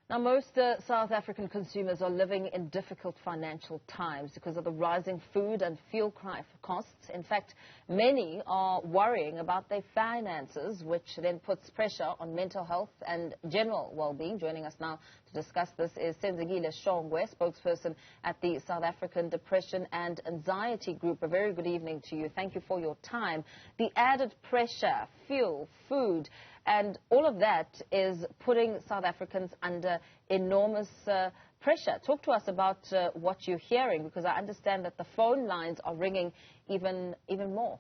Now, most South African consumers are living in difficult financial times because of the rising food and fuel costs. In fact, many are worrying about their finances, which then puts pressure on mental health and general well-being. Joining us now to discuss this is Senzekile Shongwe, spokesperson at the South African Depression and Anxiety Group. A very good evening to you. Thank you for your time. The added pressure, fuel, food, and all of that is putting South Africans under enormous pressure. Talk to us about what you're hearing, because I understand that the phone lines are ringing even more.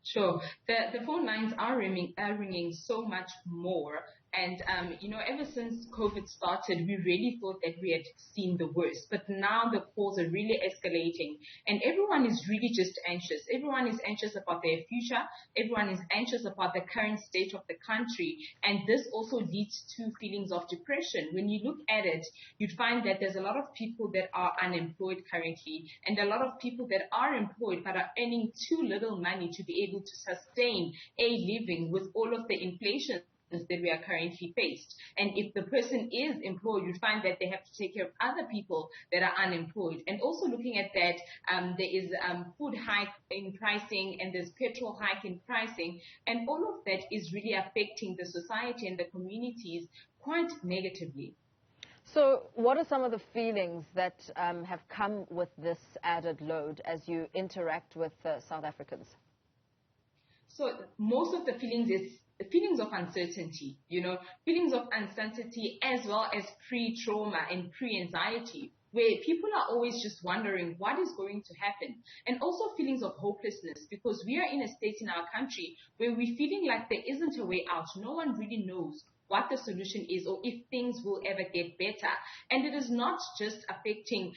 Sure. The phone lines are ringing so much more. And, ever since COVID started, we really thought that we had seen the worst. But now the calls are really escalating. And everyone is really just anxious. Everyone is anxious about their future. Everyone is anxious about the current state of the country. And this also leads to feelings of depression. When you look at it, you'd find that there's a lot of people that are unemployed currently. And a lot of people that are employed but are earning too little money to be able to sustain a living with all of the inflation that we are currently faced. And if the person is employed, you find that they have to take care of other people that are unemployed. And also looking at that, there is food hike in pricing and there's petrol hike in pricing. And all of that is really affecting the society and the communities quite negatively. So what are some of the feelings that have come with this added load as you interact with South Africans? So most of the feelings is feelings of uncertainty, feelings of uncertainty as well as pre-trauma and pre-anxiety, where people are always just wondering what is going to happen. And also feelings of hopelessness, because we are in a state in our country where we're feeling like there isn't a way out. No one really knows what the solution is or if things will ever get better. And it is not just affecting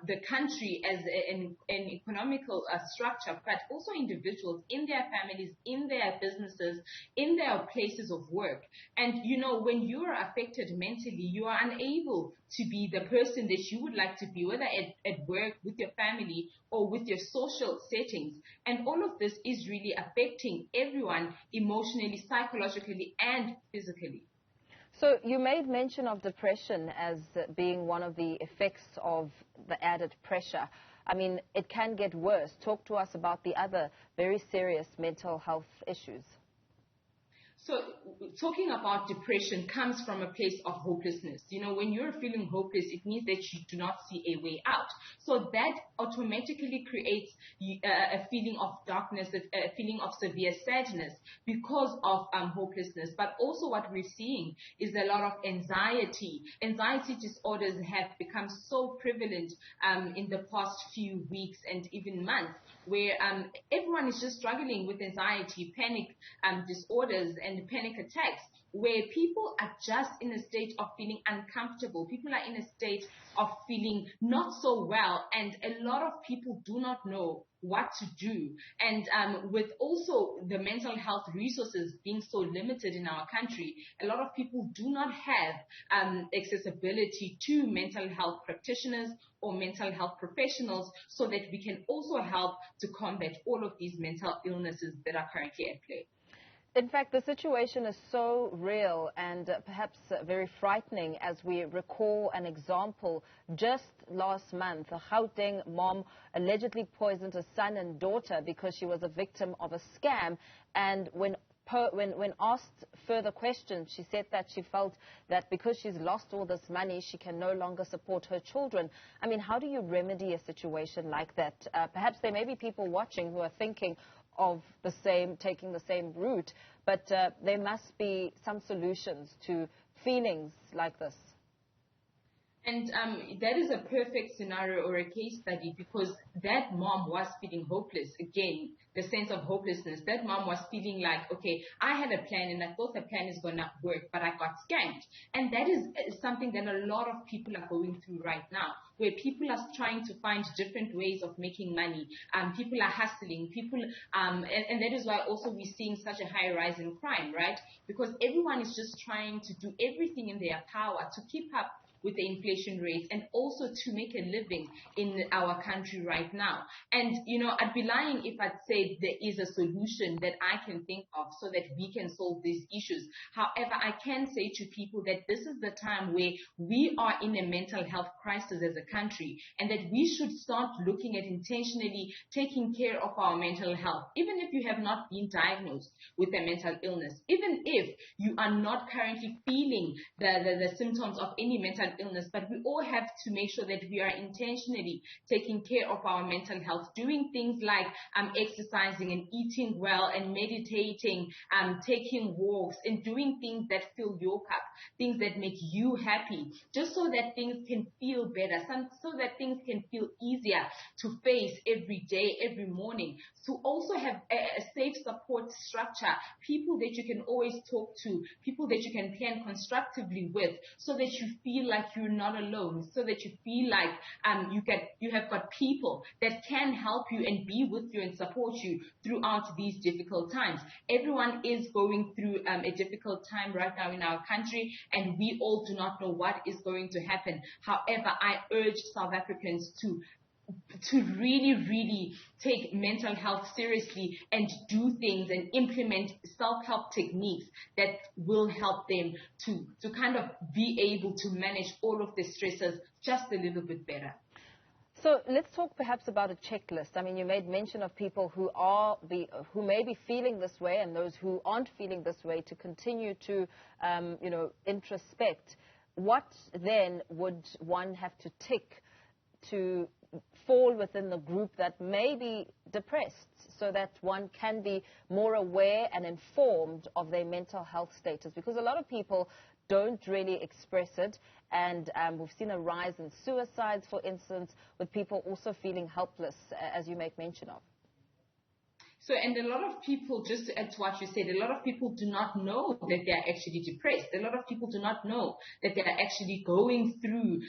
the country as an economical structure, but also individuals in their families, in their businesses, in their places of work. And, when you are affected mentally, you are unable to be the person that you would like to be, whether at work, with your family, or with your social settings. And all of this is really affecting everyone emotionally, psychologically, and physically. So you made mention of depression as being one of the effects of the added pressure. I mean, it can get worse. Talk to us about the other very serious mental health issues. So talking about depression comes from a place of hopelessness. When you're feeling hopeless, it means that you do not see a way out. So that automatically creates a feeling of darkness, a feeling of severe sadness because of hopelessness. But also what we're seeing is a lot of anxiety. Anxiety disorders have become so prevalent in the past few weeks and even months, where everyone is just struggling with anxiety, panic disorders, and panic attacks, where people are just in a state of feeling uncomfortable. People are in a state of feeling not so well, and a lot of people do not know what to do. And with also the mental health resources being so limited in our country, a lot of people do not have accessibility to mental health practitioners or mental health professionals, so that we can also help to combat all of these mental illnesses that are currently at play. In fact, the situation is so real and perhaps very frightening as we recall an example just last month. A Gauteng mom allegedly poisoned her son and daughter because she was a victim of a scam. And when asked further questions, she said that she felt that because she's lost all this money, she can no longer support her children. I mean, how do you remedy a situation like that? Perhaps there may be people watching who are thinking of taking the same route, but there must be some solutions to feelings like this. And that is a perfect scenario or a case study, because that mom was feeling hopeless. Again, the sense of hopelessness. That mom was feeling like, okay, I had a plan and I thought the plan is going to work, but I got scammed. And that is something that a lot of people are going through right now, where people are trying to find different ways of making money. People are hustling. And that is why also we're seeing such a high rise in crime, right? Because everyone is just trying to do everything in their power to keep up with the inflation rates and also to make a living in our country right now. And, I'd be lying if I'd say there is a solution that I can think of so that we can solve these issues. However, I can say to people that this is the time where we are in a mental health crisis as a country, and that we should start looking at intentionally taking care of our mental health, even if you have not been diagnosed with a mental illness, even if you are not currently feeling the symptoms of any mental illness. But we all have to make sure that we are intentionally taking care of our mental health, doing things like exercising and eating well and meditating, taking walks and doing things that fill your cup, things that make you happy, just so that things can feel better, so that things can feel easier to face every day, every morning. To also have a safe support structure, people that you can always talk to, people that you can plan constructively with, so that you feel like you're not alone, so that you feel like you have got people that can help you and be with you and support you throughout these difficult times. Everyone is going through a difficult time right now in our country, and we all do not know what is going to happen. However, I urge South Africans to really, really take mental health seriously and do things and implement self-help techniques that will help them to kind of be able to manage all of the stresses just a little bit better. So let's talk perhaps about a checklist. I mean, you made mention of people who may be feeling this way and those who aren't feeling this way to continue to, introspect. What then would one have to tick to fall within the group that may be depressed, so that one can be more aware and informed of their mental health status? Because a lot of people don't really express it, and we've seen a rise in suicides, for instance, with people also feeling helpless, as you make mention of. So, and a lot of people, just to add to what you said, a lot of people do not know that they are actually depressed. A lot of people do not know that they are actually going through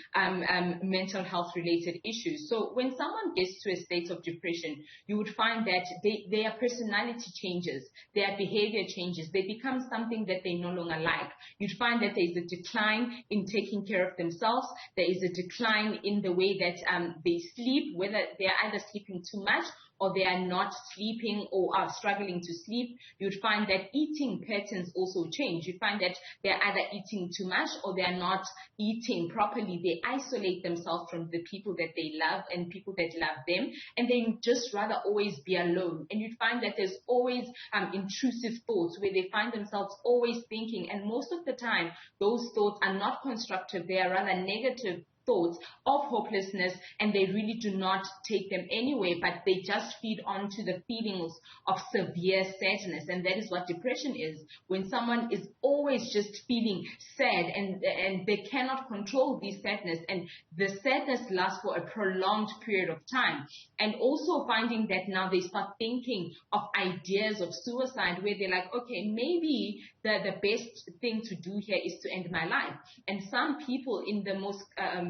mental health related issues. So when someone gets to a state of depression, you would find that their personality changes, their behavior changes, they become something that they no longer like. You'd find that there is a decline in taking care of themselves. There is a decline in the way that they sleep, whether they are either sleeping too much or they are not sleeping or are struggling to sleep. You'd find that eating patterns also change. You find that they're either eating too much or they're not eating properly. They isolate themselves from the people that they love and people that love them, and they just rather always be alone. And you'd find that there's always intrusive thoughts where they find themselves always thinking, and most of the time those thoughts are not constructive. They are rather negative thoughts of hopelessness, and they really do not take them anywhere, but they just feed onto the feelings of severe sadness. And that is what depression is, when someone is always just feeling sad and they cannot control this sadness, and the sadness lasts for a prolonged period of time. And also finding that now they start thinking of ideas of suicide, where they're like, okay, maybe the best thing to do here is to end my life. And some people, in the most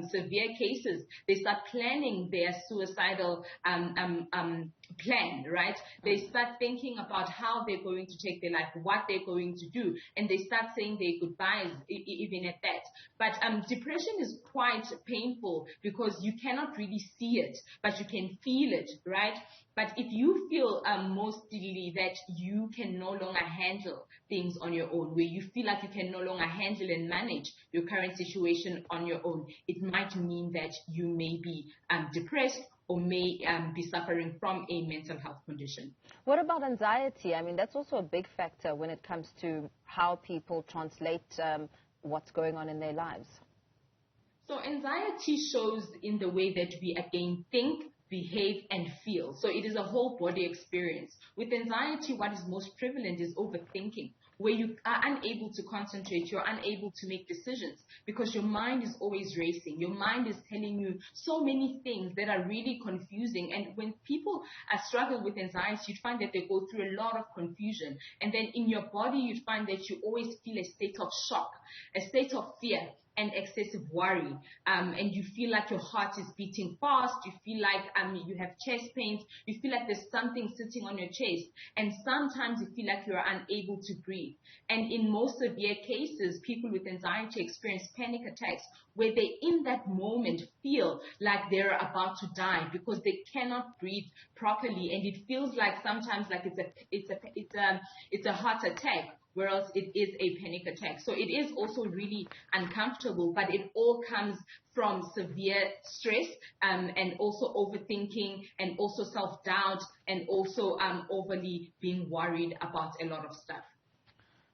severe cases, they start planning their suicidal plan, right? They start thinking about how they're going to take their life, what they're going to do, and they start saying their goodbyes even at that. But depression is quite painful because you cannot really see it, but you can feel it, right? But if you feel mostly that you can no longer handle things on your own, where you feel like you can no longer handle and manage your current situation on your own, it might mean that you may be depressed or may be suffering from a mental health condition. What about anxiety? I mean, that's also a big factor when it comes to how people translate what's going on in their lives. So anxiety shows in the way that we again think, behave and feel. So it is a whole body experience. With anxiety, what is most prevalent is overthinking, where you are unable to concentrate, you're unable to make decisions because your mind is always racing. Your mind is telling you so many things that are really confusing. And when people struggle with anxiety, you'd find that they go through a lot of confusion. And then in your body, you'd find that you always feel a state of shock, a state of fear. and excessive worry. And you feel like your heart is beating fast. You feel like you have chest pains. You feel like there's something sitting on your chest. And sometimes you feel like you're unable to breathe. And in most severe cases, people with anxiety experience panic attacks where they in that moment feel like they're about to die because they cannot breathe properly, and it feels like sometimes like it's a heart attack, whereas it is a panic attack. So it is also really uncomfortable, but it all comes from severe stress, and also overthinking, and also self-doubt, and also overly being worried about a lot of stuff.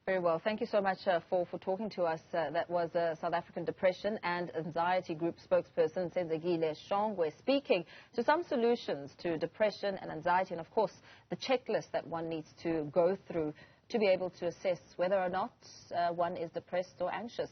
Very well. Thank you so much for talking to us. That was South African Depression and Anxiety Group spokesperson Senzekile Shongwe speaking to some solutions to depression and anxiety, and of course the checklist that one needs to go through to be able to assess whether or not one is depressed or anxious.